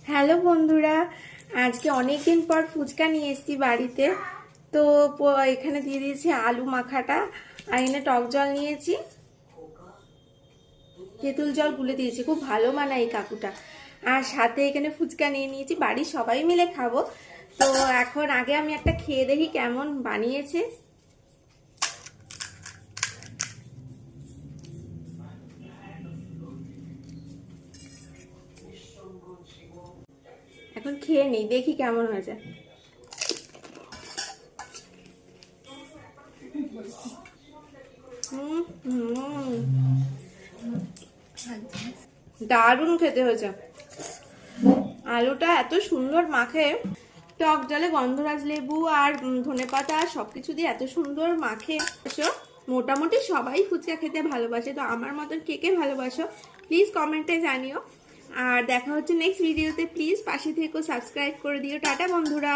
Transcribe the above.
Hello বন্ধুরা, আজকে অনেক দিন পর ফুচকা নিয়ে এসেছি বাড়িতে। তো এখানে দিয়ে দিয়েছি আলু মাখাটা, আর এখানে টক জল নিয়েছি, তেঁতুল জল গুলে দিয়েছি। খুব ভালো বানায় এই কাকুটা। আর সাথে এখানে ফুচকা নিয়ে নিয়েছি, বাড়ির সবাই মিলে খাবো। তো এখন আগে আমি একটা খেয়ে দেখি কেমন বানিয়েছে। এখন খেয়ে নিই, দেখি কেমন হয়েছে। দারুণ খেতে হয়েছে। আলুটা এত সুন্দর মাখে, টক জলে গন্ধরাজ লেবু আর ধনেপাতা আর সবকিছু দিয়ে এত সুন্দর মাখে। মোটামুটি সবাই ফুচকা খেতে ভালোবাসে, তো আমার মতন কে কে ভালোবাসো প্লিজ কমেন্টে জানিও। আর দেখা হচ্ছে নেক্সট ভিডিওতে। প্লিজ পাশে থেকো, সাবস্ক্রাইব করে দিও। টাটা বন্ধুরা।